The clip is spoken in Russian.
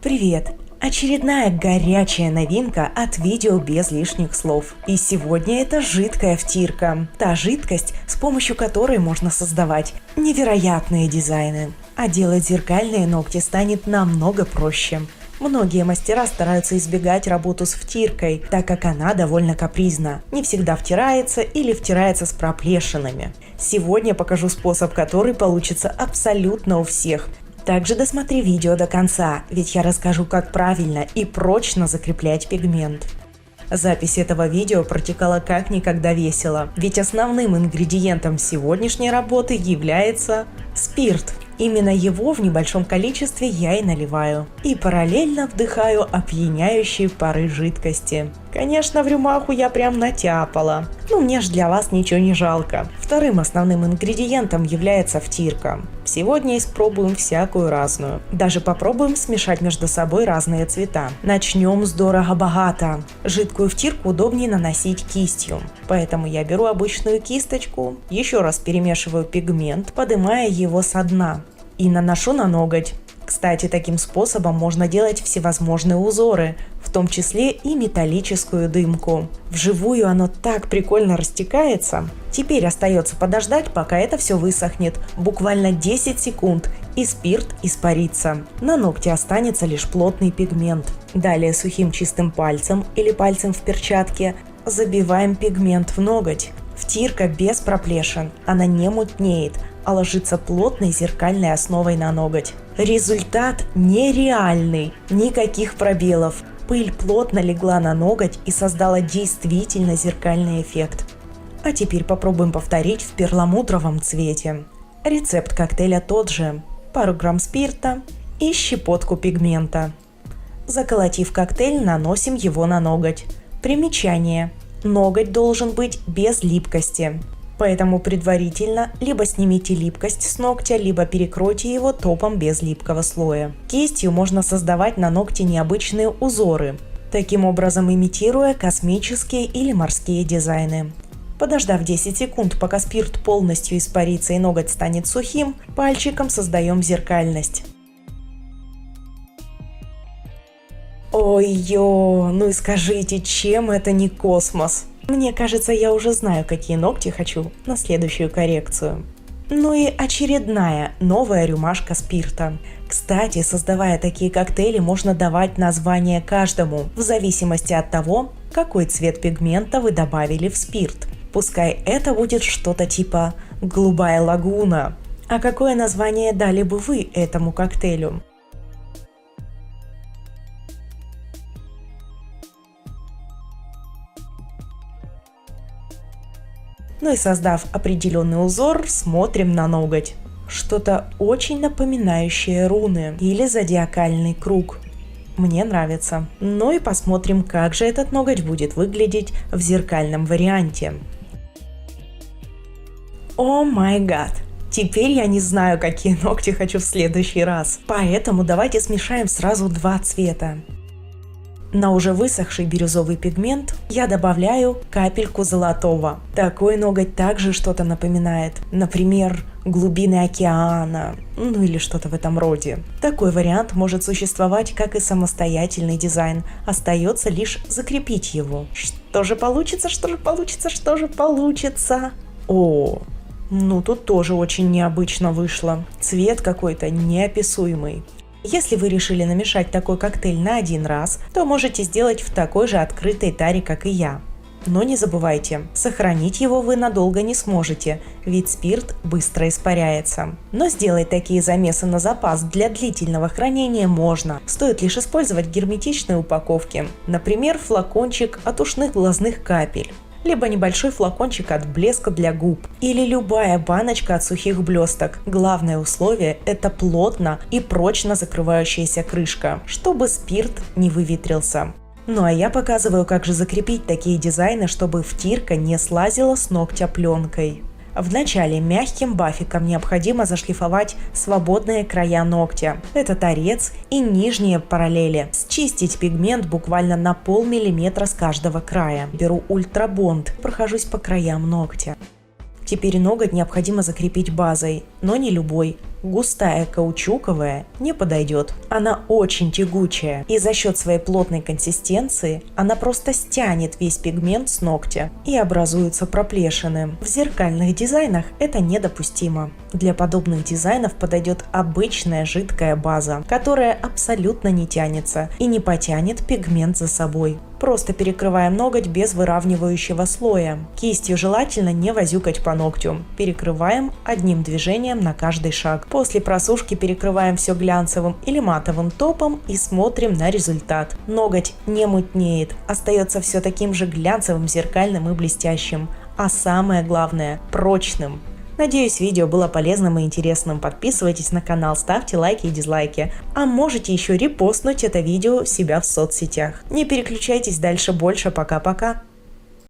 Привет! Очередная горячая новинка от видео без лишних слов. И сегодня это жидкая втирка. Та жидкость, с помощью которой можно создавать невероятные дизайны. А делать зеркальные ногти станет намного проще. Многие мастера стараются избегать работу с втиркой, так как она довольно капризна. Не всегда втирается или втирается с проплешинами. Сегодня покажу способ, который получится абсолютно у всех. Также досмотри видео до конца, ведь я расскажу, как правильно и прочно закреплять пигмент. Запись этого видео протекала как никогда весело, ведь основным ингредиентом сегодняшней работы является спирт. Именно его в небольшом количестве я и наливаю. И параллельно вдыхаю опьяняющие пары жидкости. Конечно, в рюмаху я прям натяпала. Но мне ж для вас ничего не жалко. Вторым основным ингредиентом является втирка. Сегодня испробуем всякую разную. Даже попробуем смешать между собой разные цвета. Начнем с дорого-богато. Жидкую втирку удобнее наносить кистью. Поэтому я беру обычную кисточку, еще раз перемешиваю пигмент, поднимая его со дна. И наношу на ноготь. Кстати, таким способом можно делать всевозможные узоры, в том числе и металлическую дымку. Вживую оно так прикольно растекается. Теперь остается подождать, пока это все высохнет. Буквально 10 секунд, и спирт испарится. На ногте останется лишь плотный пигмент. Далее сухим чистым пальцем или пальцем в перчатке забиваем пигмент в ноготь. Втирка без проплешин, она не мутнеет, а ложится плотной зеркальной основой на ноготь. Результат нереальный, никаких пробелов. Пыль плотно легла на ноготь и создала действительно зеркальный эффект. А теперь попробуем повторить в перламутровом цвете. Рецепт коктейля тот же. Пару грамм спирта и щепотку пигмента. Заколотив коктейль, наносим его на ноготь. Примечание. Ноготь должен быть без липкости. Поэтому предварительно либо снимите липкость с ногтя, либо перекройте его топом без липкого слоя. Кистью можно создавать на ногте необычные узоры, таким образом имитируя космические или морские дизайны. Подождав 10 секунд, пока спирт полностью испарится и ноготь станет сухим, пальчиком создаем зеркальность. Ой-ё, ну и скажите, чем это не космос? Мне кажется, я уже знаю, какие ногти хочу на следующую коррекцию. Ну и очередная новая рюмашка спирта. Кстати, создавая такие коктейли, можно давать название каждому, в зависимости от того, какой цвет пигмента вы добавили в спирт. Пускай это будет что-то типа «Голубая лагуна». А какое название дали бы вы этому коктейлю? Ну и создав определенный узор, смотрим на ноготь. Что-то очень напоминающее руны или зодиакальный круг. Мне нравится. Ну и посмотрим, как же этот ноготь будет выглядеть в зеркальном варианте. О май гад! Теперь я не знаю, какие ногти хочу в следующий раз. Поэтому давайте смешаем сразу два цвета. На уже высохший бирюзовый пигмент я добавляю капельку золотого. Такой ноготь также что-то напоминает. Например, глубины океана, ну или что-то в этом роде. Такой вариант может существовать как и самостоятельный дизайн. Остается лишь закрепить его. Что же получится, что же получится, что же получится? О, ну тут тоже очень необычно вышло. Цвет какой-то неописуемый. Если вы решили намешать такой коктейль на один раз, то можете сделать в такой же открытой таре, как и я. Но не забывайте, сохранить его вы надолго не сможете, ведь спирт быстро испаряется. Но сделать такие замесы на запас для длительного хранения можно. Стоит лишь использовать герметичные упаковки, например, флакончик от ушных глазных капель, либо небольшой флакончик от блеска для губ, или любая баночка от сухих блесток. Главное условие – это плотно и прочно закрывающаяся крышка, чтобы спирт не выветрился. Ну а я показываю, как же закрепить такие дизайны, чтобы втирка не слазила с ногтя пленкой. Вначале мягким бафиком необходимо зашлифовать свободные края ногтя. Это торец и нижние параллели. Счистить пигмент буквально на полмиллиметра с каждого края. Беру ультрабонд, прохожусь по краям ногтя. Теперь ноготь необходимо закрепить базой, но не любой. Густая каучуковая не подойдет. Она очень тягучая, и за счет своей плотной консистенции она просто стянет весь пигмент с ногтя и образуются проплешины. В зеркальных дизайнах это недопустимо. Для подобных дизайнов подойдет обычная жидкая база, которая абсолютно не тянется и не потянет пигмент за собой. Просто перекрываем ноготь без выравнивающего слоя. Кистью желательно не возюкать по ногтю. Перекрываем одним движением на каждый шаг. После просушки перекрываем все глянцевым или матовым топом и смотрим на результат. Ноготь не мутнеет, остается все таким же глянцевым, зеркальным и блестящим. А самое главное – прочным. Надеюсь, видео было полезным и интересным. Подписывайтесь на канал, ставьте лайки и дизлайки. А можете еще репостнуть это видео у себя в соцсетях. Не переключайтесь, дальше больше. Пока-пока.